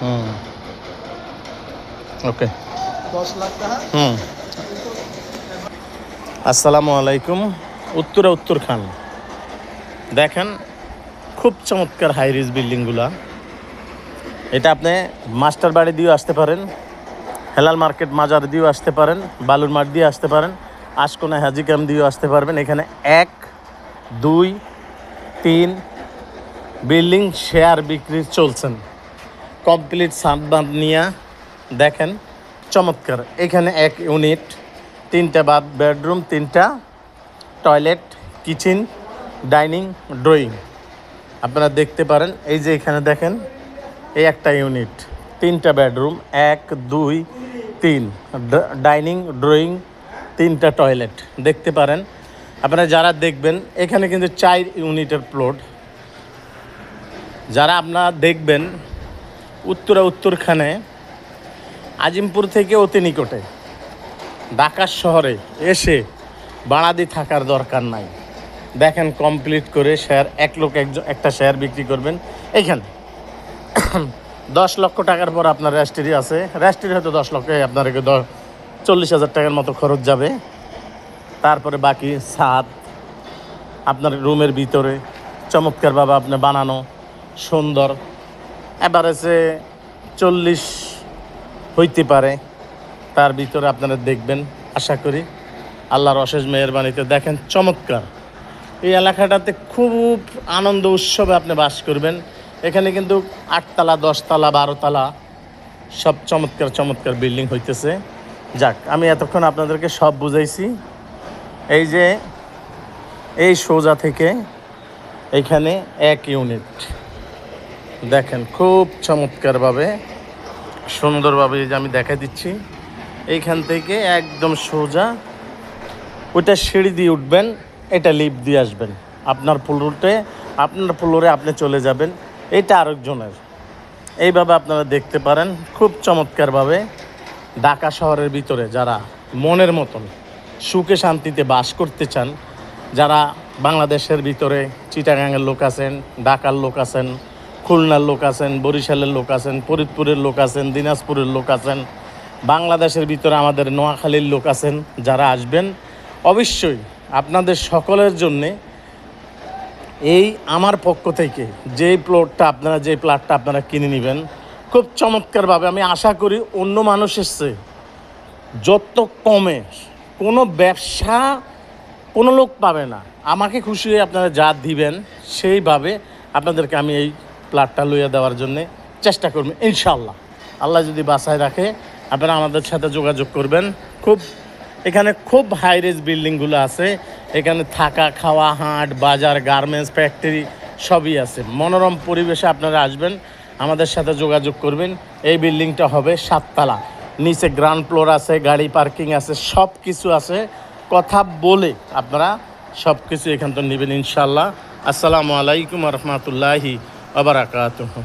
হুম, ওকে। 10 লাখ টাকা। আসসালামু আলাইকুম। উত্তর খান দেখেন, খুব চমৎকার হাই রিজ বিল্ডিংগুলা। এটা আপনি মাস্টার বাড়ি দিয়েও আসতে পারেন, হেলাল মার্কেট মাজার দিয়েও আসতে পারেন, বালুর মাঠ দিয়ে আসতে পারেন, আশকোনা হাজি ক্যাম্প দিয়েও আসতে পারবেন। এখানে 1, 2, 3 বিল্ডিং শেয়ার বিক্রি চলছেন, কমপ্লিট সাতবাঁধ নিয়ে। দেখেন চমৎকার। এখানে 1 ইউনিট, 3টা বেডরুম, 3টা টয়লেট, কিচেন, ডাইনিং, ড্রয়িং আপনারা দেখতে পারেন। এই যে এখানে দেখেন, এই একটা ইউনিট, 3টা বেডরুম, 1, 2, 3 ডাইনিং, ড্রয়িং, 3টা টয়লেট দেখতে পারেন। আপনারা যারা দেখবেন, এখানে কিন্তু 4 ইউনিটের প্লট। যারা আপনারা দেখবেন উত্তরখানে আজিমপুর থেকে অতি নিকটে ঢাকা শহরে এসে ভাড়া দিয়ে থাকার দরকার নাই। দেখেন কমপ্লিট করে শেয়ার, এক লোক একটা শেয়ার বিক্রি করবেন। এইখানে 10 লক্ষ টাকার পর আপনার রেজিস্ট্রি আছে, রেজিস্ট্রি হয়তো 10 লক্ষে আপনার 40,000 টাকার মতো খরচ যাবে। তারপরে বাকি ছাদ, আপনার রুমের ভিতরে চমৎকারভাবে আপনি বানানো সুন্দর, এভারেজে 40 হইতে পারে। তার ভিতরে আপনারা দেখবেন, আশা করি আল্লাহর অশেষ মেহেরবানিতে। দেখেন চমৎকার এই এলাকাটাতে, খুব আনন্দ উৎসবে আপনি বাস করবেন। এখানে কিন্তু 8 তলা, 10 তলা, 12 তলা সব চমৎকার বিল্ডিং হইতেছে। যাক, আমি এতক্ষণ আপনাদেরকে সব বুঝাইছি। এই যে এই সোজা থেকে এইখানে 1 ইউনিট দেখেন, খুব চমৎকারভাবে সুন্দরভাবে এই যে আমি দেখা দিচ্ছি। এইখান থেকে একদম সোজা ওইটা সিঁড়ি দিয়ে উঠবেন, এটা লিফট দিয়ে আসবেন আপনার ফ্লোরে আপনি চলে যাবেন। এটা আরেকজনের। এইভাবে আপনারা দেখতে পারেন খুব চমৎকারভাবে। ঢাকা শহরের ভিতরে যারা মনের মতন সুখে শান্তিতে বাস করতে চান, যারা বাংলাদেশের ভিতরে চিটাগাংয়ের লোক আছেন, ঢাকার লোক আছেন, খুলনার লোক আছেন, বরিশালের লোক আছেন, ফরিদপুরের লোক আছেন, দিনাজপুরের লোক আছেন, বাংলাদেশের ভিতরে আমাদের নোয়াখালীর লোক আছেন, যারা আসবেন, অবশ্যই আপনাদের সকলের জন্যে এই আমার পক্ষ থেকে যে প্লটটা আপনারা কিনে নেবেন খুব চমৎকারভাবে। আমি আশা করি অন্য মানুষের চেয়ে যত কমে কোনো ব্যবসা কোনো লোক পাবে না। আমাকে খুশি হয়ে আপনারা যা দিবেন সেইভাবে আপনাদেরকে আমি এই প্লটটা লইয়া দেওয়ার জন্যে চেষ্টা করবেন ইনশাআল্লাহ। আল্লাহ যদি বাঁচায় রাখে আপনারা আমাদের সাথে যোগাযোগ করবেন। এখানে খুব হাই রেজ বিল্ডিংগুলো আছে। এখানে থাকা, খাওয়া, হাট, বাজার, গার্মেন্টস, ফ্যাক্টরি সবই আছে। মনোরম পরিবেশে আপনারা আসবেন, আমাদের সাথে যোগাযোগ করবেন। এই বিল্ডিংটা হবে 7 তলা, নিচে গ্রাউন্ড ফ্লোর আছে, গাড়ি পার্কিং আছে, সব কিছু আছে। কথা বলে আপনারা সব কিছু এখান থেকে নেবেন ইনশাআল্লাহ। আসসালামু আলাইকুম রহমতুল্লাহি ওয়া বারাকাতুহু।